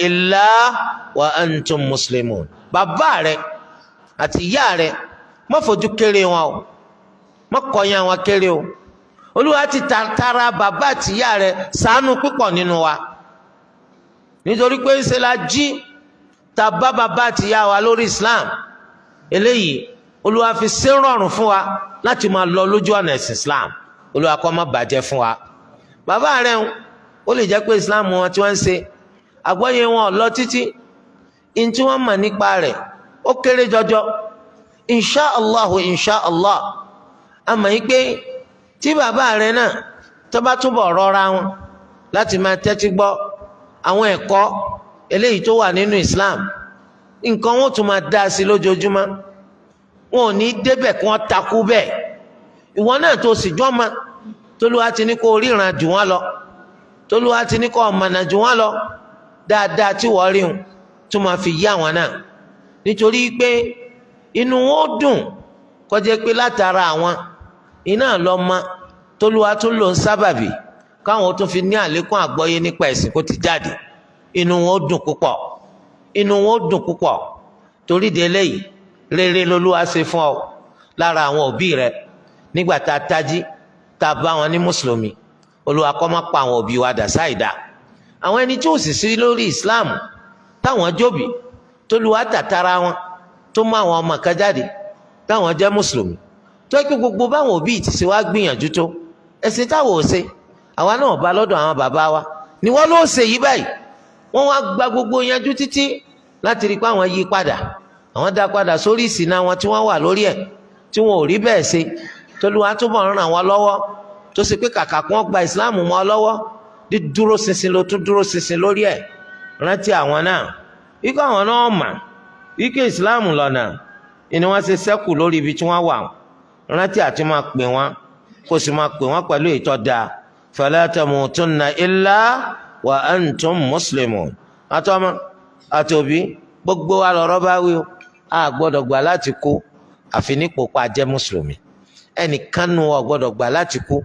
illa wa antum muslimun. bàbá rẹ àti ìyá rẹ má fojú kéré wọn o, má kọyán wọn kéré o. Olúwa ti tara bàbá àti ìyá rẹ ṣàánú púpọ̀ nínú wa, nítorí pé ṣe la jí ta bá bàbá àti ìyá wa lórí Islam. Eléyìí Olúwa fi ṣe rọrùn fún wa láti máa lọ lójú ọ̀nà ẹ̀sìn Islam. Olúwa kó má bàjẹ́ fún wa. Bàbá rẹ̀ ó lè jẹ́ pé Islam wọn tí wọ́n ń ṣe àgbọ́yé wọn lọ títí, in tí wọ́n mọ̀ nípa rẹ̀ ó kéré jọjọ. Insha Allah a mọ̀ yí pé tí bàbá rẹ̀ náà tó bá túbọ̀ rọra wọn láti máa tẹ́tí gbọ́ àwọn ẹ̀kọ́ eléyìí tó wà nínú Islam, nǹkan wọn tún máa dá sí lójoojúmọ́. Wọn ò ní débẹ̀ kí wọ́n takú bẹ́ẹ̀. Ìwọ náà tó sì jọ́ ma t'Olúwa ti ní kó ríran jù wọ́n lọ, t'Olúwa ti ní kó ọ̀mọ̀nà jù wọ́n lọ, dáadáa tí wọ́n rí wọn tó máa fi yá wọn náà. Nítorí pé inú wọn ó dùn kó jẹ́ pé látara àwọn iná lọ́mọ t'Olúwa tún lò ń sábàbí káwọn tó fi ní àlékún àgbọ́yé nípa ẹ̀sìn kó ti jáde. Inú wọn ó dùn púpọ̀, inú wọn ó dùn púpọ̀. Torí de eléyìí rere l'Olúwa ṣe fún ọ lára àwọn òbí rẹ nígbà tá a tají tá a bá wọn ní mùsùlùmí. Olúwa kó má pa àwọn òbí wa dà sáìdá. Àwọn ẹni tí ò sì sí lórí Islam táwọn jóbi t'Olúwa tàtàrà wọn tó mú àwọn ọmọ kan jáde táwọn jẹ́ mùsùlùmí, tó yẹ kí gbogbo báwọn òbí ti ṣe wá gbìyànjú tó ẹ̀sìn táwọn ò ṣe àwa náà bá lọ́dọ̀ àwọn bàbá wa ni wọ́n ló ṣe yí báyìí. Wọ́n wá gba gbogbo yanjú títí láti rí pé àwọn yí padà, àwọn dá padà sórí ìsìnà wọn tí wọ́n wà lórí ẹ̀ tí wọn ò rí bẹ́ẹ̀ ṣe. t'Olúwa túbọ̀ ràn wọ́n lọ́wọ́ tó ṣe pé kàkà kí wọ́n gba ìsìláàmù mọ́ ọ lọ́wọ́, dídúró ṣinṣin ló tún dúró ṣinṣin lórí ẹ̀. Rántí àwọn náà ikú àwọn náà mà wípé ìsìláàmù lọ́nà ni wọ́n ṣe ṣẹ́kù lórí ibi tí wọ́n wà. Rántí àti máa pè wọ́n kó sì máa pè wọ́n pẹ̀lú ìtọ́ da fala tamutunna illa wa antum muslimun. Àtọmọ àtòbí gbogbo wa lọ́rọ̀ bá wí o, a gbọ́dọ̀ gbà láti kú àfi nípò pa jẹ́ mùsùlùmí. Ẹnìkan nu wa gbọ́dọ̀ gbà láti kú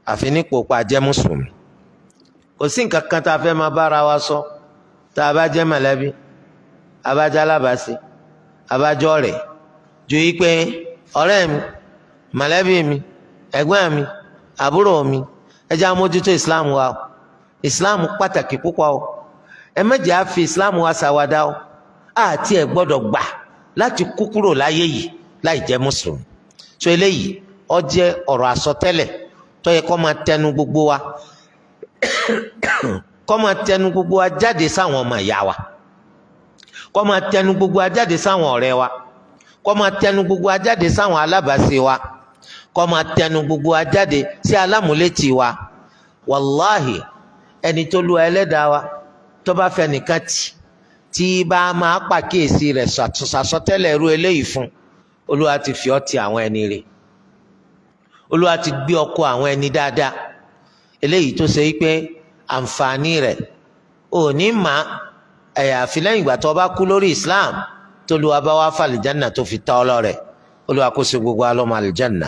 àfi nípò pa jẹ́ mùsùlùmí. Kò sí nǹkan kan tá a fẹ́ máa bára wa sọ tá a bá jẹ́ mọ̀lẹ́bí, a bá jẹ́ alábàásí, a bá jẹ́ ọ̀rẹ́, ju yí pé ọ̀rẹ́ mi, mọ̀lẹ́bí mi, ẹ̀gbọ́n mi, àbúrò mi, ẹ jẹ́ amójútó Islam wa o. Islam pàtàkì púpọ̀ o. Ẹ má jẹ́ á fi Islam wa ṣàwàdà o. Àti ẹ̀ gbọ́dọ̀ gbà láti kú kúrò láyé yìí láì jẹ́ mùsùlùmí. So eléyìí ó jẹ́ ọ̀rọ̀ àsọtẹ́lẹ̀ tó yẹ kó máa tẹnu gbogbo wa kó máa tẹnu gbogbo wa jáde sáwọn ọmọ ìyá wa, kó máa tẹnu gbogbo wa jáde sáwọn ọ̀rẹ́ wa, kó máa tẹnu gbogbo wa jáde sáwọn alábàáṣe wa, kó máa tẹnu gbogbo wa jáde sí alámúlétì wa. Wàláhì ẹni tó lu ẹlẹ́dàá wa tó bá fẹ́ nìkan tí bá máa pàkíyèsí rẹ̀ sàsọtẹ́lẹ̀ irú eléyìí fún, Olúwa ti fi ọ́ ti àwọn ẹni rẹ̀, Olúwa ti gbé ọkọ àwọn ẹni dáadáa eléyìí tó ṣe pé àǹfààní rẹ̀ ò ní mà àyàfi lẹ́yìn ìgbà tó bá kú lórí Islam tó lu abáwá fàlìjánà tó fi ta ọ lọ́rẹ. Olúwa kó ṣe gbogbo alọ́mọ àlìjánà.